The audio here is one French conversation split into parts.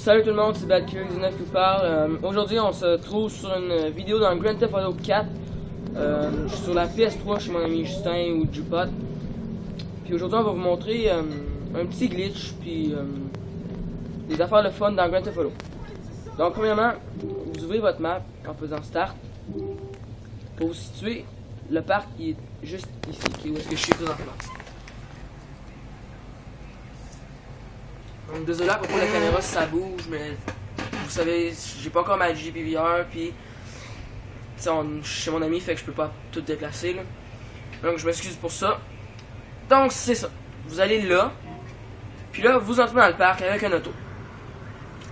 Salut tout le monde, c'est BadCurious19 qui vous parle. Aujourd'hui, on se trouve sur une vidéo dans Grand Theft Auto 4. Je suis sur la PS3 chez mon ami Justin ou Jupot. Puis aujourd'hui, on va vous montrer un petit glitch, puis des affaires de fun dans Grand Theft Auto. Donc, premièrement, vous ouvrez votre map en faisant Start. Pour vous situer, le parc il est juste ici, où est-ce que je suis présentement. Donc désolé à propos de la caméra si ça bouge, mais vous savez, j'ai pas encore ma JPVR, puis chez mon ami, fait que je peux pas tout déplacer là. Donc je m'excuse pour ça. Donc c'est ça. Vous allez là, puis là vous entrez dans le parc avec un auto.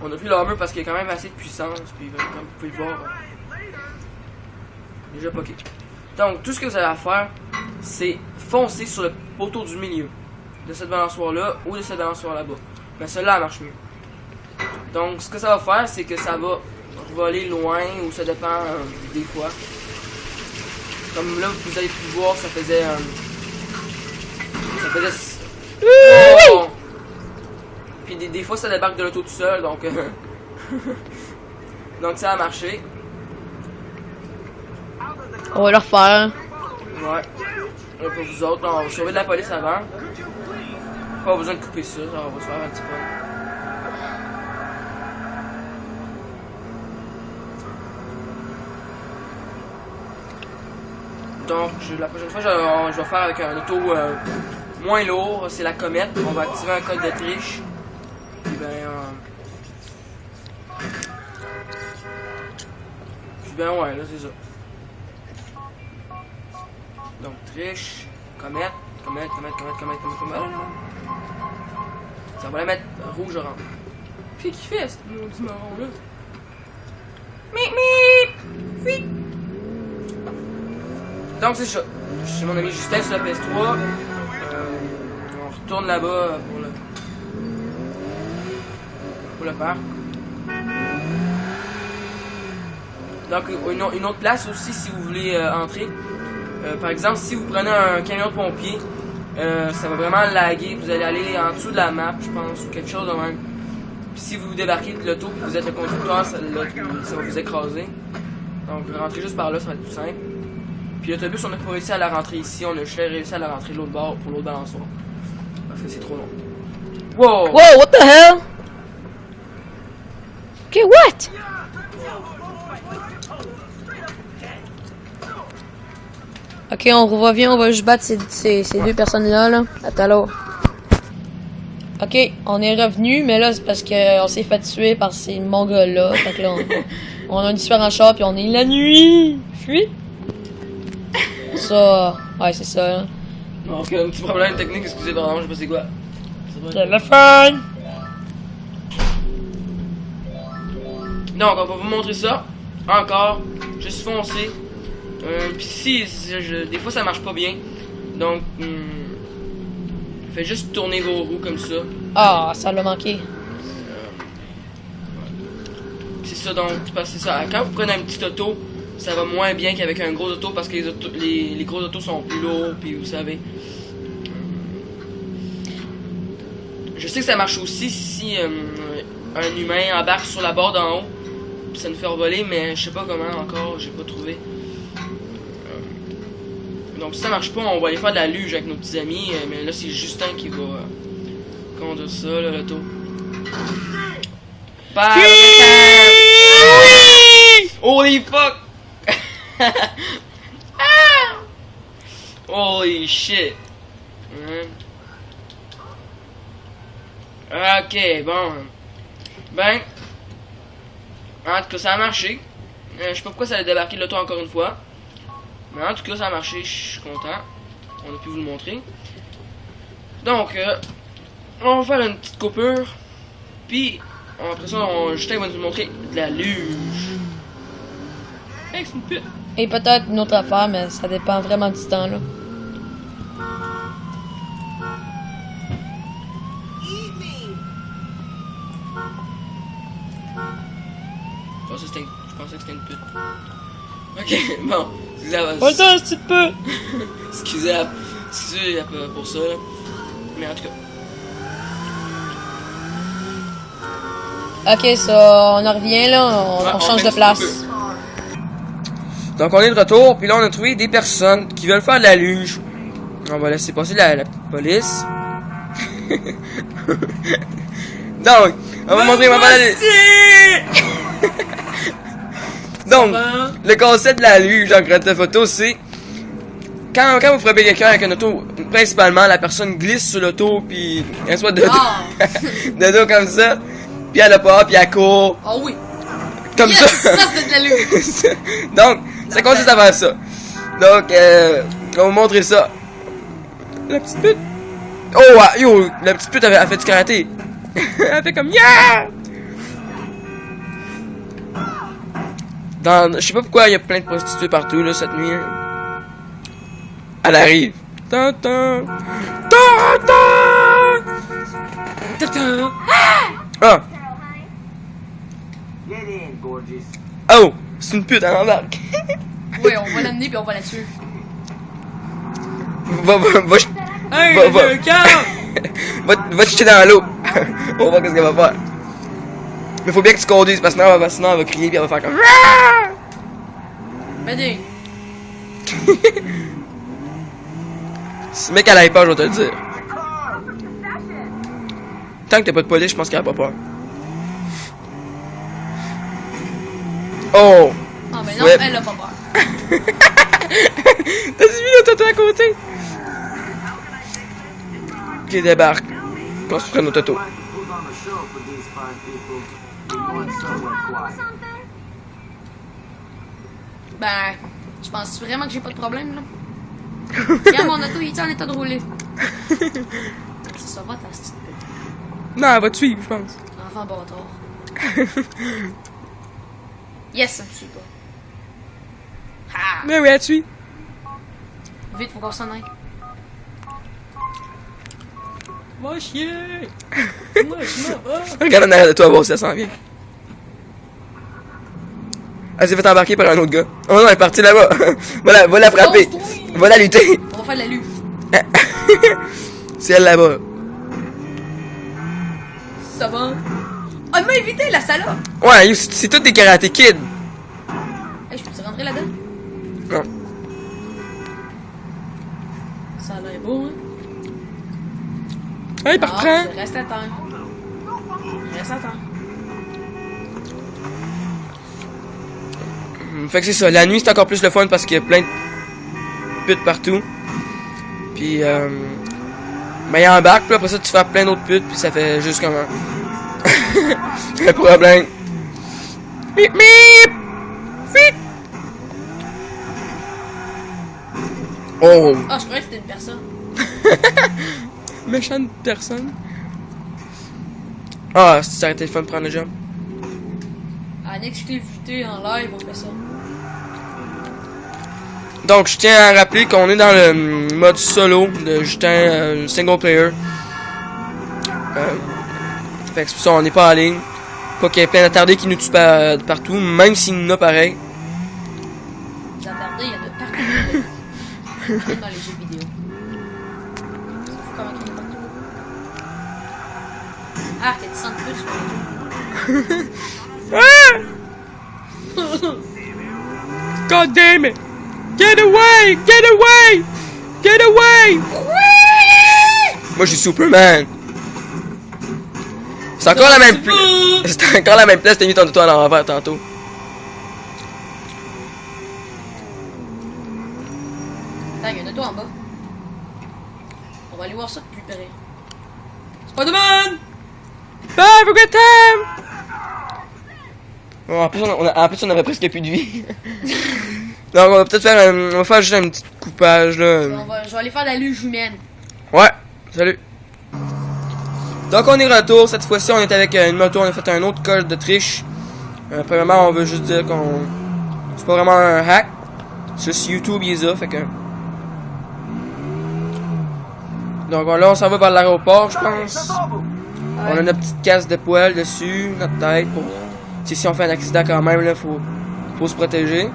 On a pris l'armure parce qu'il y a quand même assez de puissance, puis comme vous pouvez le voir, déjà poké. Donc tout ce que vous avez à faire, c'est foncer sur le poteau du milieu de cette balançoire là ou de cette balançoire là-bas. Mais celle-là marche mieux. Donc ce que ça va faire, c'est que ça va voler loin, ou ça dépend des fois. Comme là, vous avez pu voir, ça faisait oh! Puis des fois ça débarque de l'auto tout seul, donc donc ça a marché. On va le refaire. Ouais. Pour vous autres, on va sauver de la police avant. Pas besoin de couper ça, ça va se faire un petit peu. Donc, la prochaine fois, je vais faire avec un auto moins lourd, c'est la comète. On va activer un code de triche. Puis ben ouais, là c'est ça. Donc, triche, comète. Ça va la mettre rouge-orange. Qu'est-ce qu'il fait, ce petit marron-là? Mip! Donc, c'est ça. Je suis mon ami Justin sur la PS3. On retourne là-bas pour le parc. Donc, une autre place aussi, si vous voulez entrer. Par exemple, si vous prenez un camion de pompier, ça va vraiment laguer. Vous allez aller en dessous de la map, je pense, ou quelque chose de même. Puis si vous débarquez de l'auto et vous êtes le conducteur, ça va vous écraser. Donc, rentrez juste par là, ça va être plus simple. Puis l'autobus, on n'a pas réussi à la rentrer ici. On a juste réussi à la rentrer de l'autre bord pour l'autre balançoire. Parce que c'est trop long. Wow! Wow, what the hell? Okay, what? Ok, on revient, on va juste battre ces deux personnes-là, là. Attends là. Ok, on est revenu, mais là, c'est parce qu'on s'est fait tuer par ces mongols-là. Fait que là, on a différents chars, puis on est la nuit. Fuis. Ça, ouais, c'est ça, là. Donc, un petit problème technique, excusez, pardon, je sais pas c'est quoi. C'est le fun! Donc, on va vous montrer ça. Encore, juste foncer. Puis si, des fois ça marche pas bien. Donc, faites juste tourner vos roues comme ça. Ah, ça l'a manqué. C'est ça, donc, parce que c'est ça. Quand vous prenez un petit auto, ça va moins bien qu'avec un gros auto parce que les gros autos sont plus lourds, puis vous savez. Je sais que ça marche aussi si un humain embarque sur la barre d'en haut, puis ça nous fait revoler, mais je sais pas comment encore, j'ai pas trouvé. Donc si ça marche pas, on va aller faire de la luge avec nos petits amis, mais là c'est Justin qui va conduire ça, là, l'auto. Holy fuck! Holy shit! Ok, bon. Ben, en tout cas, ça a marché. Je sais pas pourquoi ça a débarqué de l'auto encore une fois. Mais en tout cas, ça a marché, je suis content. On a pu vous le montrer. Donc, on va faire une petite coupure. Puis, après ça, Justin va nous montrer de la luge. Hey, c'est une pute. Et peut-être une autre affaire, mais ça dépend vraiment du temps, là. Je pensais que c'était une pute. Ok, bon. Attends, un petit peu. Excusez pour ça, là. Mais en tout cas. Ok, ça, on en revient là, on change de place. Donc on est de retour, puis là on a trouvé des personnes qui veulent faire de la luge. On va laisser passer la police. Donc, on va montrer ma balle. Donc, le concept de la luge en Grand Theft Auto, c'est quand vous frappez quelqu'un avec une auto, principalement la personne glisse sur l'auto, puis elle soit de dos comme ça, puis elle a pas, puis elle court. Oh oui. Comme ça. Ça c'est de la luge. Donc, ça consiste à faire ça. Donc, on va vous montrer ça. La petite pute. Oh, yo, la petite pute elle fait du karaté. Elle fait comme yeah! Je sais pas pourquoi il y a plein de prostituées partout là cette nuit. Elle arrive. Tintin. Tintin. Ah. Oh, c'est une pute, elle embarque. Oui, on va l'amener puis on va la tuer. Va te jeter dans l'eau. On va voir qu'est-ce qu'elle va faire. Mais faut bien que tu conduises parce que sinon elle va crier puis elle va faire comme. Vas-y. Ce mec elle a peur, je vais te le dire. Tant que t'as pas de police, je pense qu'elle a pas peur. Oh! Ah, mais non, ouais. elle a pas peur. T'as suivi l'auto à côté? Qui débarque. Construire notre auto. Ben, tu penses vraiment que j'ai pas de problème, là? Regarde, mon auto, il est en état de rouler. Ça va, ta petite pute. Non, elle va te suivre, je pense. Enfant bâtard. Yes, ça me suit pas. Ha! Mais oui, elle te suit. Vite, faut qu'on s'en aille. Va chier! Regarde en arrière de toi, voir si elle s'en vient. Elle s'est fait embarquer par un autre gars. Oh non, elle est partie là-bas. Va la frapper. Va la lutter. On va faire de la lutte. C'est elle là-bas. Ça va? Ah, elle m'a invité, la salope! Ouais, c'est tous des karaté kids. Hey, je peux-tu rentrer là-dedans? Non. Ça a l'air beau, hein? Hey, partant. Reste à terre. Reste à terre. Fait que c'est ça, la nuit c'est encore plus le fun parce qu'il y a plein de putes partout. Puis ben il embarque, puis après ça tu fais plein d'autres putes, puis ça fait juste comme un problème. Mip mip! Fit! Oh! Ah, je croyais que c'était une personne. Méchante personne. Ah, ça aurait été le fun de prendre le job. En exclusivité en live, on fait ça. Donc, je tiens à rappeler qu'on est dans le mode solo de Justin, single player. Fait que c'est pour ça on n'est pas en ligne. Pas qu'il y ait plein d'attardés qui nous tuent partout, même s'il y en a pareil. Les attardés, il y en a partout. Même dans les jeux vidéo. C'est fou comment il y en a partout. Ah, t'as 10 ans de plus sur les jeux. God damn it! Get away! Get away! Get away! Moi, je suis Superman. C'est encore la même place. C'est encore la même place. T'as mis ton auto à l'envers tantôt. Attends, il y a un auto en bas. On va aller voir ça de plus près. Spider-Man! Have a good time! Bon, en plus, on avait presque plus de vie. Donc, on va peut-être faire on va faire juste un petit coupage là. Je vais aller faire la luge humaine. Ouais, salut. Donc, on est retour. Cette fois-ci, on est avec une moto. On a fait un autre code de triche. Premièrement, on veut juste dire qu'on. C'est pas vraiment un hack. C'est sur YouTube, il est là. Fait que. Donc, là, on s'en va vers l'aéroport, je pense. On a notre petite casse de poêle dessus, notre tête pour. Si on fait un accident quand même, là, faut se protéger.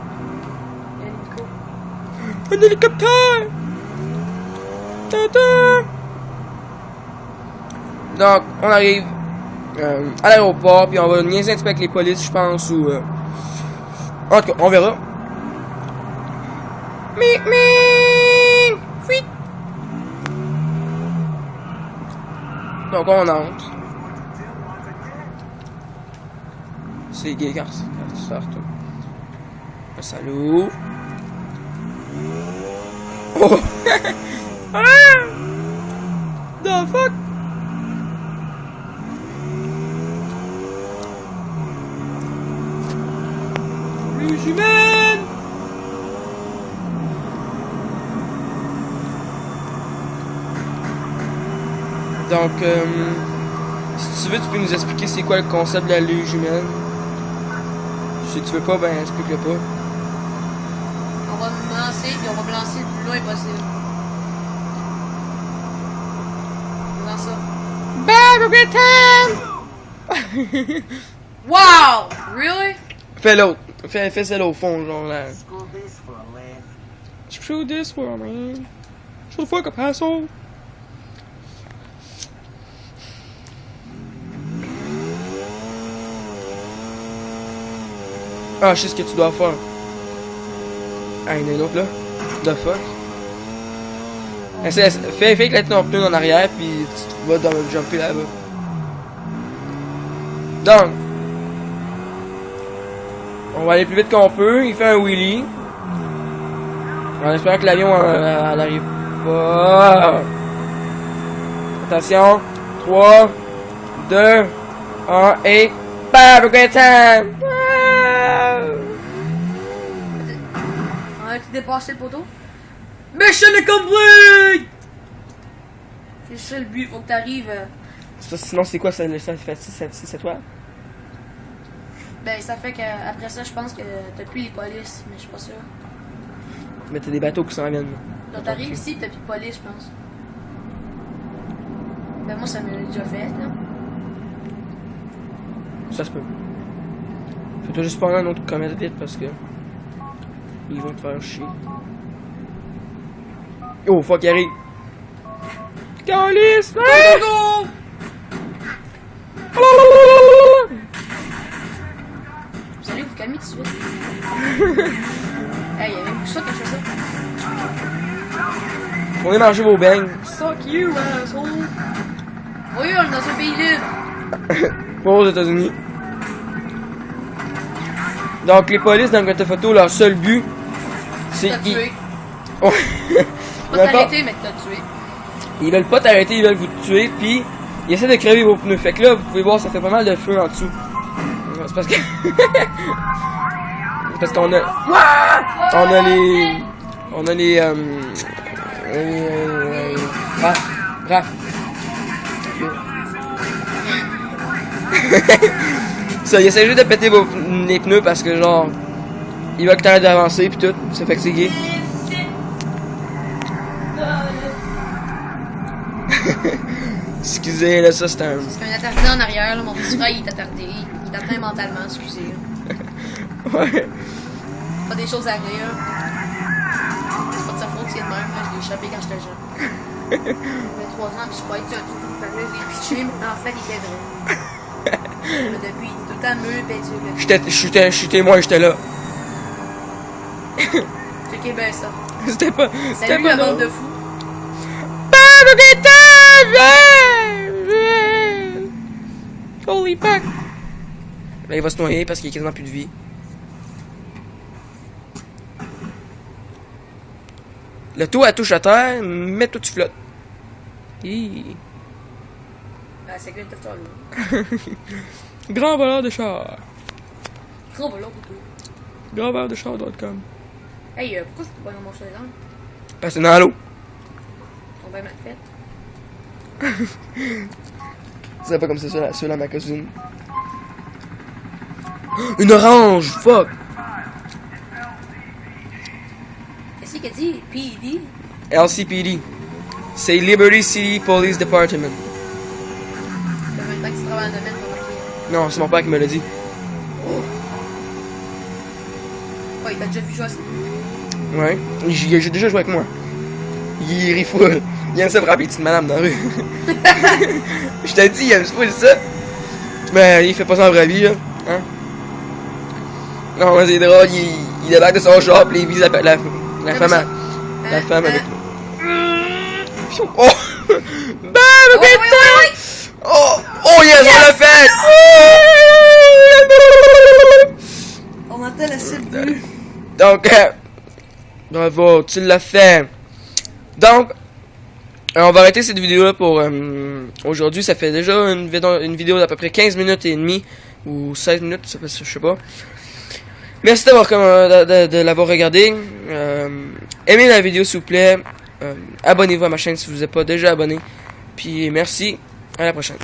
Un hélicoptère! Tata! Donc, on arrive. à l'aéroport, puis on va niaiser un petit peu avec les polices, je pense, ou... En tout cas, on verra. Fuit. Donc on entre. C'est gay quand tu sors, toi. Salut. Oh! Ah! The fuck? Les jumelles! Donc, si tu veux, tu peux nous expliquer c'est quoi le concept de la luge humaine. Si tu veux pas, ben explique-le pas. On va me lancer, puis on va me lancer le plus loin possible. Dans ça. Wow! Really? Fais l'autre. Fais celle au fond, genre là. Screw this for a man. Shut the fuck up, asshole. Ah, je sais ce que tu dois faire. Ah, il y en a une autre là. The fuck. Fais éclater ton pneu en arrière, puis tu vas dans le jumper là-bas. Donc, on va aller plus vite qu'on peut. Il fait un wheelie. En espérant que l'avion n'arrive pas. Attention. 3, 2, 1 et... Have a great time! On a-tu dépassé le poteau? Mission accomplished! C'est ça le but, faut que t'arrives. Sinon, c'est quoi ça fait 6 étoiles? Ben, ça fait qu'après ça, je pense que t'as plus les polices, mais je suis pas sûr. Mais t'as des bateaux qui s'en viennent. Donc t'arrives ici, t'as plus de police, je pense. Ben, moi, ça me l'a déjà fait, là. Ça se peut. Fais-toi juste prendre un autre comète vite parce que ils vont te faire chier. Oh fuck, il arrive. Calice! Go! Vous allez vous calmer tout de suite. Hey, il y avait même plus ça quand je fais ça. On est manger vos beignes. Suck you, asshole! Oui, on est dans un pays libre. Pas aux États-Unis. Donc, les polices dans le Grand Theft Auto, leur seul but, c'est T'as tué. Oh. Pas t'arrêter, mais t'as tué. Ils veulent pas t'arrêter, ils veulent vous tuer, puis ils essaient de crever vos pneus. Fait que là, vous pouvez voir, ça fait pas mal de feu en dessous. C'est parce que... c'est parce qu'on a... On a les... Raph. Ça, ils essaient juste de péter les pneus parce que genre... Ils veulent que t'arrêtes d'avancer pis tout. Ça fait que c'est gay. Excusez, là, ça c'est un... Parce qu'on est attardé en arrière, là, mon petit frère, il est attardé. Il est atteint mentalement, excusez. Ouais. Pas des choses à rire. C'est pas de sa faute, c'est de même, là. Je l'ai échappé quand j'étais jeune. J'avais 3 ans, pis je croyais que tu as tout fait. Là, je l'ai pitché, mais en fait, il était vrai. Mais depuis, il dit tout le temps meuble, peinture. Je suis témoin, j'étais là. Checkez bien ça. C'était pas... Salut la bande de fous. Holy fuck! Là, il va se noyer parce qu'il y a quasiment plus de vie. Le toit touche à terre, mais toi tu flottes. Hi. Ah, c'est que le là. Grand voleur de char. Gros voleur plutôt. Grandvoleurdechar.com. Hey, pourquoi je peux pas mon là? Parce que c'est dans l'eau. Ils sont bien mal fait. C'est pas comme ça sur la Macazune. Une orange! Fuck! Qu'est-ce qu'il a dit? PED? LCPD. C'est Liberty City Police Department. Ça fait même temps que tu travailles dans le domaine pour marquer. Non, c'est mon père qui me l'a dit. Oh, il t'a déjà vu jouer à ça? Ouais. J'ai déjà joué avec moi. Il rit full. Il aime ça frapper les petites madames dans la rue. Je t'ai dit, il aime full ça. Mais il fait pas ça en vraie vie, là. Hein? Non, mais c'est drôle, il débarque de son char, pis il vise la femme, la femme avec lui. Oh! Bam! Oui. Oh! Oh yes, on l'a fait! On entend le cible bleu. Donc, bravo, tu l'as fait. Donc, on va arrêter cette vidéo-là pour aujourd'hui. Ça fait déjà une vidéo d'à peu près 15 minutes et demie ou 16 minutes, je sais pas. Merci de l'avoir regardé. Aimez la vidéo s'il vous plaît. Abonnez-vous à ma chaîne si vous n'êtes pas déjà abonné. Puis merci, à la prochaine.